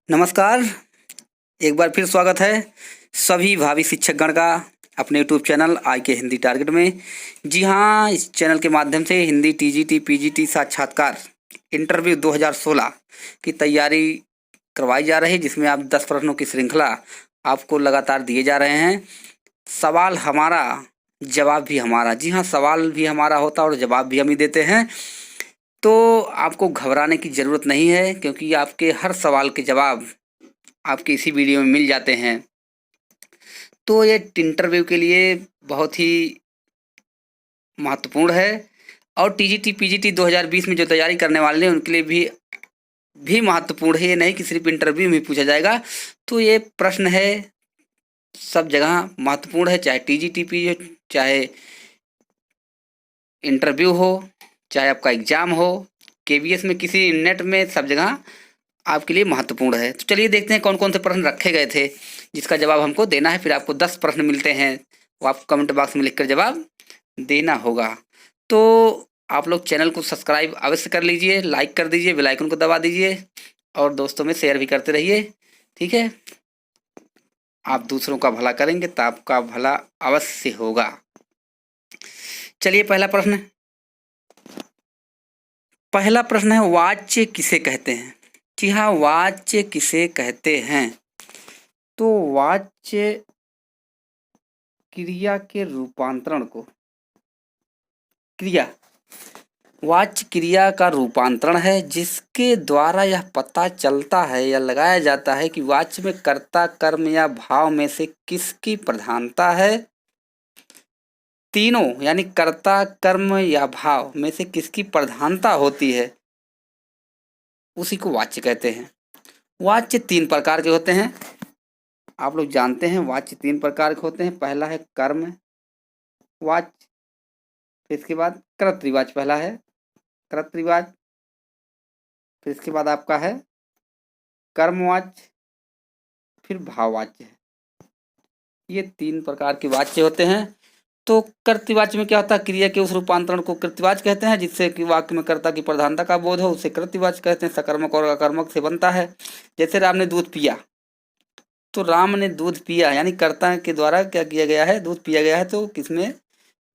नमस्कार। एक बार फिर स्वागत है सभी भावी शिक्षकगण का अपने यूट्यूब चैनल आई के हिंदी टारगेट में। जी हाँ, इस चैनल के माध्यम से हिंदी टीजीटी पीजीटी साक्षात्कार इंटरव्यू 2016 की तैयारी करवाई जा रही है, जिसमें आप 10 प्रश्नों की श्रृंखला आपको लगातार दिए जा रहे हैं। सवाल हमारा, जवाब भी हमारा। जी हाँ, सवाल भी हमारा होता है और जवाब भी हम ही देते हैं। तो आपको घबराने की ज़रूरत नहीं है, क्योंकि आपके हर सवाल के जवाब आपके इसी वीडियो में मिल जाते हैं। तो ये इंटरव्यू के लिए बहुत ही महत्वपूर्ण है और टीजीटी पीजीटी 2020 में जो तैयारी करने वाले हैं उनके लिए भी महत्वपूर्ण है। ये नहीं कि सिर्फ इंटरव्यू में पूछा जाएगा। तो ये प्रश्न है, सब जगह महत्वपूर्ण है, चाहे टीजीटी पीजी, चाहे इंटरव्यू हो, चाहे आपका एग्जाम हो, केवीएस में, किसी नेट में, सब जगह आपके लिए महत्वपूर्ण है। तो चलिए देखते हैं कौन कौन से प्रश्न रखे गए थे जिसका जवाब हमको देना है। फिर आपको 10 प्रश्न मिलते हैं, वो आप कमेंट बॉक्स में लिखकर जवाब देना होगा। तो आप लोग चैनल को सब्सक्राइब अवश्य कर लीजिए, लाइक कर दीजिए, बेल आइकन को दबा दीजिए और दोस्तों में शेयर भी करते रहिए। ठीक है, आप दूसरों का भला करेंगे तो आपका भला अवश्य होगा। चलिए पहला प्रश्न है, वाच्य किसे कहते हैं? जी हाँ, वाच्य किसे कहते हैं? तो वाच्य क्रिया के रूपांतरण को, क्रिया वाच्य क्रिया का रूपांतरण है जिसके द्वारा यह पता चलता है या लगाया जाता है कि वाच्य में कर्ता, कर्म या भाव में से किसकी प्रधानता है। तीनों यानी कर्ता, कर्म या भाव में से किसकी प्रधानता होती है, उसी को वाच्य कहते हैं। वाच्य 3 प्रकार के होते हैं, आप लोग जानते हैं। वाच्य 3 प्रकार के होते हैं। पहला है कर्म वाच्य, फिर इसके बाद कर्तृवाच्य। पहला है कर्तृवाच्य, फिर इसके बाद आपका है कर्मवाच्य, फिर भाववाच्य है। ये 3 प्रकार के वाच्य होते हैं। तो कर्तृवाच्य में क्या होता है, क्रिया के उस रूपांतरण को कृतवाच्य कहते हैं जिससे कि वाक्य में कर्ता की प्रधानता का बोध हो, उसे कृतवाच्य कहते हैं। सकर्मक और अकर्मक से बनता है। जैसे राम ने दूध पिया, तो राम ने दूध पिया यानी कर्ता के द्वारा क्या किया गया है, दूध पिया गया है। तो किसमें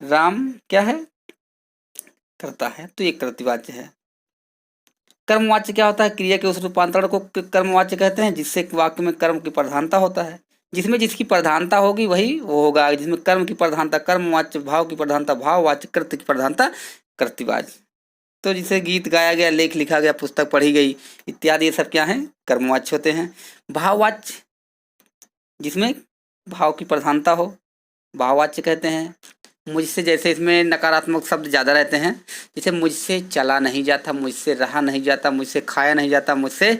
राम क्या है, करता है, तो ये कृतवाच्य है। कर्मवाच्य क्या होता है, क्रिया के उस रूपांतरण को कर्मवाच्य कहते हैं जिससे वाक्य में कर्म की प्रधानता होता है। जिसमें जिसकी प्रधानता होगी वही वो होगा। जिसमें कर्म की प्रधानता कर्मवाच्य, भाव की प्रधानता भाववाच्य, कृत्य की प्रधानता कृत्यवाच्य। तो जिसे गीत गाया गया, लेख लिखा गया, पुस्तक पढ़ी गई इत्यादि, ये सब क्या है, कर्मवाच्य होते हैं। भाववाच्य, जिसमें भाव की प्रधानता हो, भाववाच्य कहते हैं। मुझसे, जैसे इसमें नकारात्मक शब्द ज़्यादा रहते हैं, जैसे मुझसे चला नहीं जाता, मुझसे रहा नहीं जाता, मुझसे खाया नहीं जाता, मुझसे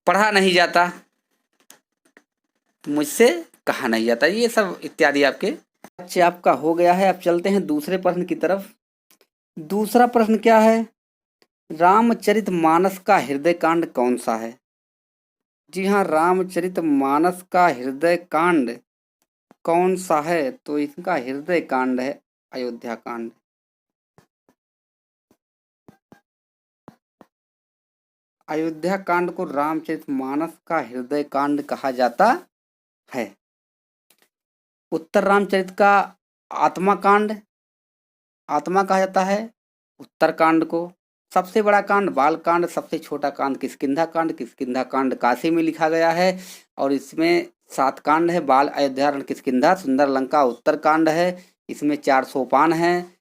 पढ़ा नहीं जाता, मुझसे कहा नहीं जाता, ये सब इत्यादि आपके अच्छे आपका हो गया है। अब चलते हैं दूसरे प्रश्न की तरफ। दूसरा प्रश्न क्या है, रामचरितमानस का हृदय कांड कौन सा है? जी हाँ, रामचरितमानस का हृदय कांड कौन सा है? तो इसका हृदय कांड है अयोध्या कांड। अयोध्या कांड को रामचरितमानस का हृदय कांड कहा जाता है। उत्तर रामचरित का आत्मा कांड, आत्मा कहा जाता है उत्तर कांड को। सबसे बड़ा कांड बाल कांड, सबसे छोटा कांड किष्किंधा कांड। किष्किंधा कांड काशी में लिखा गया है और इसमें 7 कांड है। बाल, अयोध्या, रण किष्किंधा, सुंदर लंका उत्तर कांड है। इसमें 4 सोपान हैं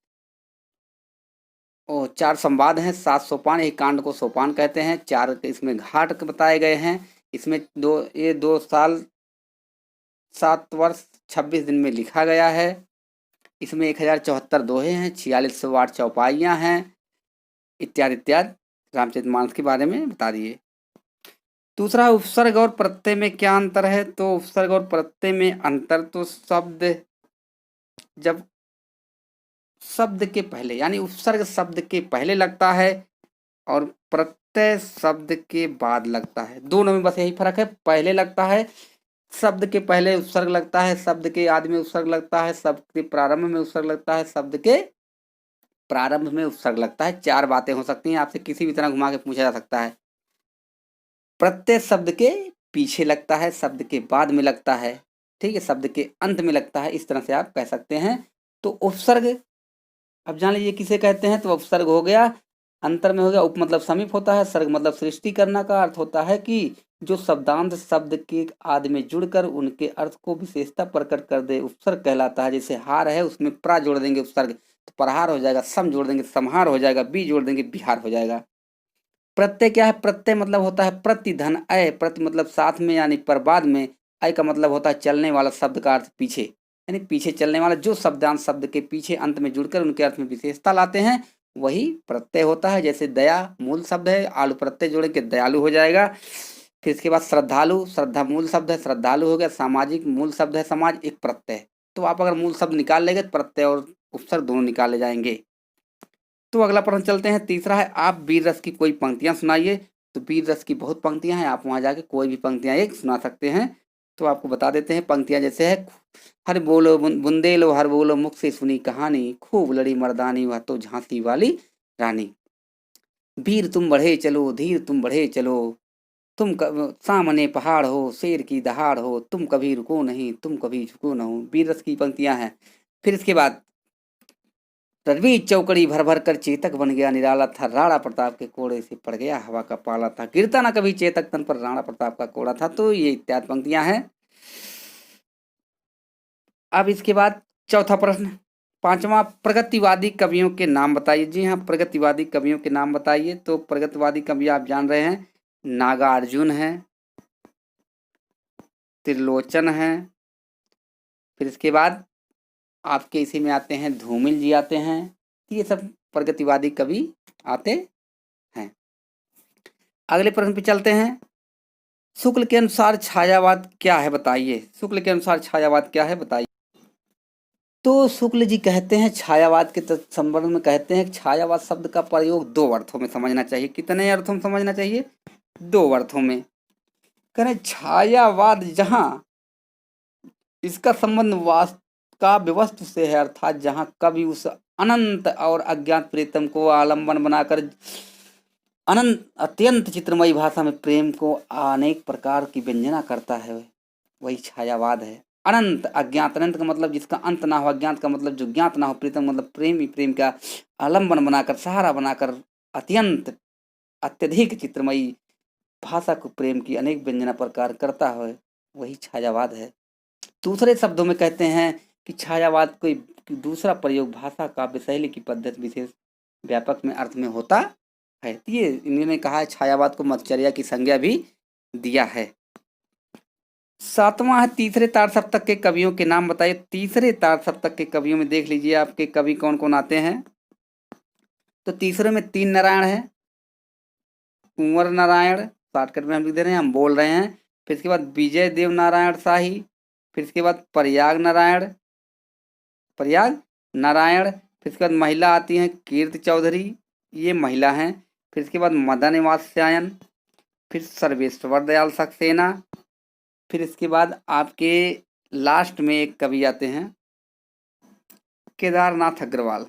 और 4 संवाद हैं। 7 सोपान, एक कांड को सोपान कहते हैं। 4 इसमें घाट बताए गए हैं। इसमें 2 साल 7 वर्ष 26 दिन में लिखा गया है। इसमें 1074 दोहे हैं, 4608 चौपाइयाँ हैं, इत्यादि इत्यादि रामचरितमानस के बारे में बता दिए। दूसरा, उपसर्ग और प्रत्यय में क्या अंतर है? तो उपसर्ग और प्रत्यय में अंतर, तो जब शब्द के पहले यानी उपसर्ग शब्द के पहले लगता है और प्रत्यय शब्द के बाद लगता है, दोनों में बस यही फर्क है। पहले लगता है, शब्द के पहले उपसर्ग लगता है, शब्द के आदि में उपसर्ग लगता है, शब्द के प्रारंभ में उपसर्ग लगता है, शब्द के प्रारंभ में उपसर्ग लगता है। 4 बातें हो सकती हैं, आपसे किसी भी तरह घुमा के पूछा जा सकता है। प्रत्यय शब्द के पीछे लगता है, शब्द के बाद में लगता है, ठीक है, शब्द के अंत में लगता है, इस तरह से आप कह सकते हैं। तो उपसर्ग अब जान लीजिए किसे कहते हैं। तो उपसर्ग हो गया, अंतर में हो गया, उप मतलब समीप होता है, सर्ग मतलब सृष्टि करना का अर्थ होता है कि जो शब्दांत शब्द के आदि में जुड़कर उनके अर्थ को विशेषता प्रकट कर दे, उपसर्ग कहलाता है। जैसे हार है, उसमें प्रा जोड़ देंगे उपसर्ग तो प्रहार हो जाएगा, सम जोड़ देंगे संहार हो जाएगा, बी जोड़ देंगे बिहार हो जाएगा। प्रत्यय क्या है? प्रत्यय मतलब होता है प्रतिधन अय, प्रति मतलब साथ में यानी पर बाद में, अय का मतलब होता है चलने वाला, शब्द का अर्थ पीछे, यानी पीछे चलने वाला। जो शब्दांश शब्द के पीछे अंत में जुड़कर उनके अर्थ में विशेषता लाते हैं वही प्रत्यय होता है। जैसे दया मूल शब्द है, आलू प्रत्यय जोड़े के दयालु हो जाएगा। फिर इसके बाद श्रद्धालु, श्रद्धा मूल शब्द है, श्रद्धालु हो गया। सामाजिक मूल शब्द है समाज, एक प्रत्यय। तो आप अगर मूल शब्द निकाल लेंगे तो प्रत्यय और उपसर्ग दोनों निकाले जाएंगे। तो अगला प्रश्न चलते हैं, तीसरा है आप वीर रस की कोई पंक्तियां सुनाइए। तो वीर रस की बहुत पंक्तियां हैं, आप वहां जाके कोई भी पंक्तियां एक सुना सकते हैं। तो आपको बता देते हैं पंक्तियां जैसे है, हर बोलो बुंदेलो हर बोलो मुख से सुनी कहानी, खूब लड़ी मर्दानी वह तो झांसी वाली रानी। वीर तुम बढ़े चलो धीर तुम बढ़े चलो, तुम सामने पहाड़ हो शेर की दहाड़ हो, तुम कभी रुको नहीं तुम कभी झुको न हो। वीर रस की पंक्तियां हैं। फिर इसके बाद रणवीर चौकड़ी भर भर कर चेतक बन गया निराला था, राणा प्रताप के कोड़े से पड़ गया हवा का पाला था, गिरता ना कभी चेतक तन पर राणा प्रताप का कोड़ा था। तो ये इत्यादि पंक्तियां हैं। अब इसके बाद चौथा प्रश्न, पांचवा, प्रगतिवादी कवियों के नाम बताइए। जी हाँ, प्रगतिवादी कवियों के नाम बताइए। तो प्रगतिवादी कवि आप जान रहे हैं, नागार्जुन है, त्रिलोचन है, फिर इसके बाद आपके इसी में आते हैं धूमिल जी आते हैं। ये सब प्रगतिवादी कवि आते हैं। अगले प्रश्न पे चलते हैं, शुक्ल के अनुसार छायावाद क्या है बताइए। शुक्ल के अनुसार छायावाद क्या है बताइए। तो शुक्ल जी कहते हैं छायावाद के संदर्भ में कहते हैं छायावाद शब्द का प्रयोग दो अर्थों में समझना चाहिए। कितने अर्थों में समझना चाहिए? दो अर्थों में। कह रहे छायावाद जहां इसका संबंध काव्य वस्तु से है, अर्थात जहां कवि उस अनंत और अज्ञात प्रीतम को आलंबन बनाकर अनंत अत्यंत चित्रमयी भाषा में प्रेम को अनेक प्रकार की व्यंजना करता है, वही छायावाद है। अनंत अज्ञात, अनंत का मतलब जिसका अंत ना हो, अज्ञात का मतलब जो ज्ञात ना हो, प्रीतम मतलब प्रेम ही प्रेम का आलंबन बनाकर सहारा बनाकर अत्यंत अत्यधिक चित्रमयी भाषा को प्रेम की अनेक व्यंजना प्रकार करता है, वही छायावाद है। दूसरे शब्दों में कहते हैं कि छायावाद कोई दूसरा प्रयोग भाषा काव्य शैली की पद्धति विशेष व्यापक में अर्थ में होता है। ये इन्होंने कहा है छायावाद को मत्सर्या की संज्ञा भी दिया है। सातवां है तीसरे तार सप्तक के कवियों के नाम बताइए। तीसरे तार सप्तक के कवियों में देख लीजिए आपके कवि कौन कौन आते हैं। तो तीसरे में तीन नारायण है, कुंवर नारायण, शॉर्टकट में हम लिख दे रहे हैं, हम बोल रहे हैं। फिर इसके बाद विजय देव नारायण शाही, फिर इसके बाद प्रयाग नारायण, प्रयाग नारायण, फिर इसके बाद महिला आती हैं कीर्ति चौधरी, ये महिला हैं। फिर इसके बाद मदन वात्स्यायन, फिर सर्वेश्वर दयाल सक्सेना, फिर इसके बाद आपके लास्ट में एक कवि आते हैं केदारनाथ अग्रवाल,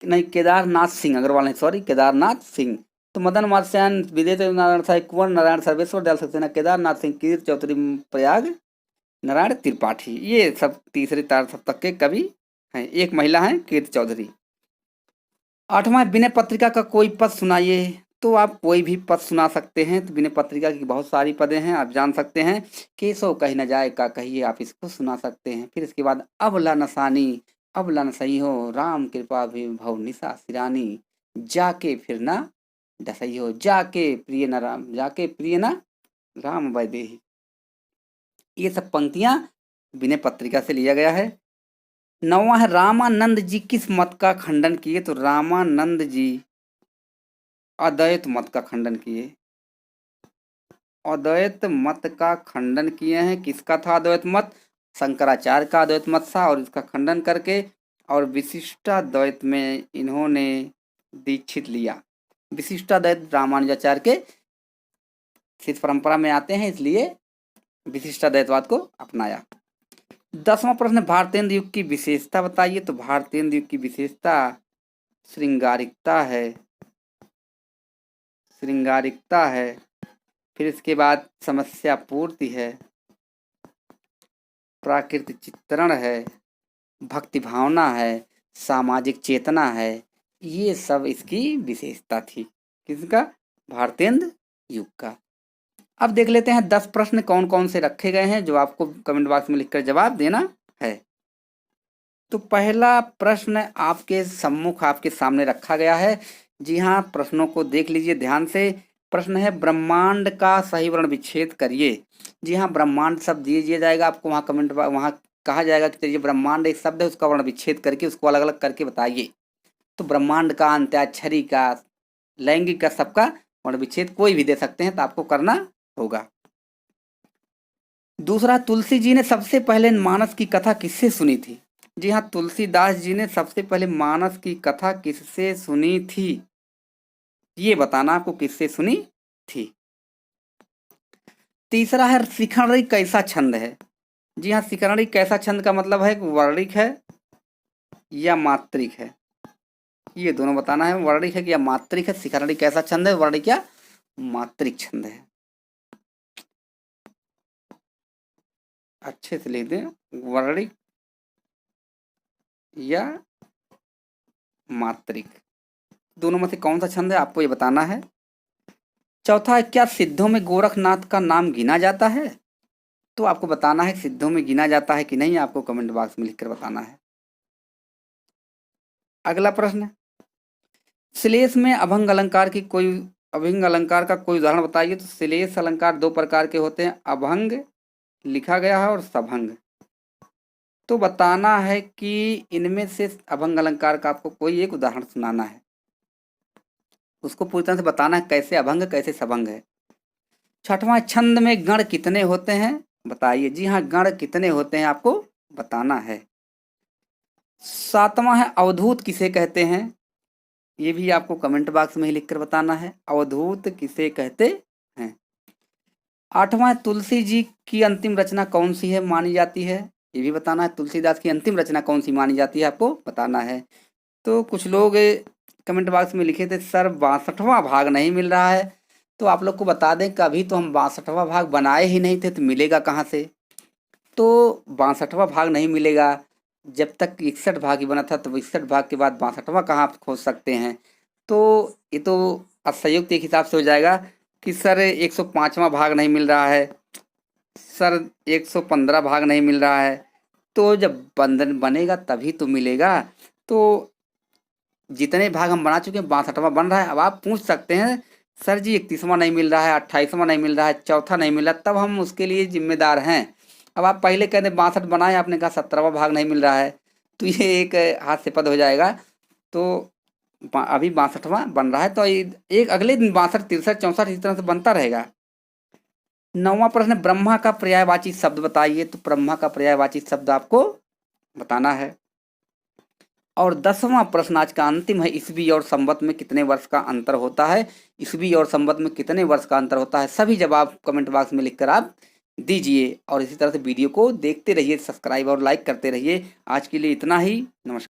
नहीं केदारनाथ सिंह अग्रवाल नहीं, सॉरी केदारनाथ सिंह। तो मदन वात्स्यायन, विजय देव नारायण शाही, कुंवर नारायण, सर्वेश्वर दयाल सक्सेना, केदारनाथ सिंह, कीर्ति चौधरी, प्रयाग नारायण त्रिपाठी, ये सब तीसरे तार सप्तक के कवि हैं। एक महिला है कीर्ति चौधरी। आठवां, विनय पत्रिका का कोई पद सुनाइए। तो आप कोई भी पद सुना सकते हैं। तो विनय पत्रिका की बहुत सारी पदें हैं, आप जान सकते हैं। केशव कही न जाए का कहिए, आप इसको सुना सकते हैं। फिर इसके बाद अबला नसानी, अबला न सही हो, राम कृपा भी भव निशा सिरानी, जाके फिर ना डसई हो, जाके प्रिय न राम, जाके प्रिय न राम वैदेही। ये सब पंक्तियां विनय पत्रिका से लिया गया है। नौवां है रामानंद जी किस मत का खंडन किए। तो रामानंद जी अद्वैत मत का खंडन किए, अद्वैत मत का खंडन किए हैं। किसका था अद्वैत मत? शंकराचार्य का अद्वैत मत था, और इसका खंडन करके और विशिष्टाद्वैत में इन्होंने दीक्षित लिया। विशिष्टाद्वैत रामानुजाचार्य के शिष्य परंपरा में आते हैं, इसलिए विशिष्टाद्वैतवाद को अपनाया। 10वां प्रश्न, भारतेंद्र युग की विशेषता बताइए। तो भारतेंद्र युग की विशेषता श्रृंगारिकता है, श्रृंगारिकता है। फिर इसके बाद समस्या पूर्ति है, प्राकृतिक चित्रण है, भक्ति भावना है, सामाजिक चेतना है। ये सब इसकी विशेषता थी। किसका? भारतेंद्र युग का। अब देख लेते हैं 10 प्रश्न कौन कौन से रखे गए हैं जो आपको कमेंट बॉक्स में लिखकर जवाब देना है। तो पहला प्रश्न आपके सम्मुख आपके सामने रखा गया है। जी हाँ, प्रश्नों को देख लीजिए ध्यान से। प्रश्न है ब्रह्मांड का सही वर्ण विच्छेद करिए। जी हाँ, ब्रह्मांड शब्द दिया जाएगा आपको, वहाँ कमेंट वहाँ कहा जाएगा कि चलिए ब्रह्मांड एक शब्द है, उसका वर्ण विच्छेद करके उसको अलग अलग करके बताइए। तो ब्रह्मांड का, अंत्याक्षरी का, लैंगिक का, सबका वर्ण विच्छेद कोई भी दे सकते हैं, तो आपको करना होगा। दूसरा, तुलसी जी ने सबसे पहले मानस की कथा किससे सुनी थी? जी हाँ, तुलसीदास जी ने सबसे पहले मानस की कथा किससे सुनी थी, ये बताना आपको किससे सुनी थी। तीसरा है शिखंडी कैसा छंद है? जी हाँ, शिखंडी कैसा छंद का मतलब है वर्णिक है या मात्रिक है, ये दोनों बताना है, वर्णिक है कि या मात्रिक है। शिखंडी कैसा छंद है, वर्णिक या मात्रिक छंद है। अच्छे से लिख दें, वर्णिक या मात्रिक, दोनों में से कौन सा छंद है आपको ये बताना है। चौथा है क्या सिद्धों में गोरखनाथ का नाम गिना जाता है? तो आपको बताना है सिद्धों में गिना जाता है कि नहीं, आपको कमेंट बॉक्स में लिखकर बताना है। अगला प्रश्न, श्लेष में अभंग अलंकार का कोई उदाहरण बताइए। तो श्लेष अलंकार 2 प्रकार के होते हैं, अभंग लिखा गया है और सभंग। तो बताना है कि इनमें से अभंग अलंकार का आपको कोई एक उदाहरण सुनाना है, उसको पूरी तरह से बताना है कैसे अभंग कैसे सभंग है। छठवां, छंद में गण कितने होते हैं, बताइए। जी हाँ, गण कितने होते हैं आपको बताना है। सातवां है अवधूत किसे कहते हैं, ये भी आपको कमेंट बॉक्स में ही लिखकर बताना है, अवधूत किसे कहते हैं। आठवां, तुलसी जी की अंतिम रचना कौन सी है मानी जाती है, ये भी बताना है। तुलसीदास की अंतिम रचना कौन सी मानी जाती है आपको बताना है। तो कुछ लोग कमेंट बॉक्स में लिखे थे सर 62वां भाग नहीं मिल रहा है। तो आप लोग को बता दें कि अभी तो हम 62वां भाग बनाए ही नहीं थे, तो मिलेगा कहाँ से। तो 62वां भाग नहीं मिलेगा, जब तक 61 भाग ही बना था, तो 61 भाग के बाद 62वां कहाँ आप खोज सकते हैं। तो ये तो असंयुक्त एक हिसाब से हो जाएगा कि सर 105वां भाग नहीं मिल रहा है, सर 115 भाग नहीं मिल रहा है। तो जब बंधन बनेगा तभी तो मिलेगा। तो जितने भाग हम बना चुके हैं 62वां बन रहा है। अब आप पूछ सकते हैं सर जी 31वां नहीं मिल रहा है, 28वां नहीं मिल रहा है, चौथा नहीं मिल रहा, तब हम उसके लिए जिम्मेदार हैं। अब आप पहले कहते 62 बनाए, आपने कहा 17वां भाग नहीं मिल रहा है, तो ये एक हाथ से पद हो जाएगा। तो अभी 62वां बन रहा है, तो एक अगले दिन 62, 63, 64 इस तरह से बनता रहेगा। 9वां प्रश्न, ब्रह्मा का पर्यायवाची शब्द बताइए। तो ब्रह्मा का पर्यायवाची शब्द आपको बताना है। और 10वां प्रश्न आज का अंतिम है, ईस्वी और संवत में कितने वर्ष का अंतर होता है। ईस्वी और संवत में कितने वर्ष का अंतर होता है, सभी जवाब कमेंट बॉक्स में लिखकर आप दीजिए। और इसी तरह से वीडियो को देखते रहिए, सब्सक्राइब और लाइक करते रहिए। आज के लिए इतना ही, नमस्कार।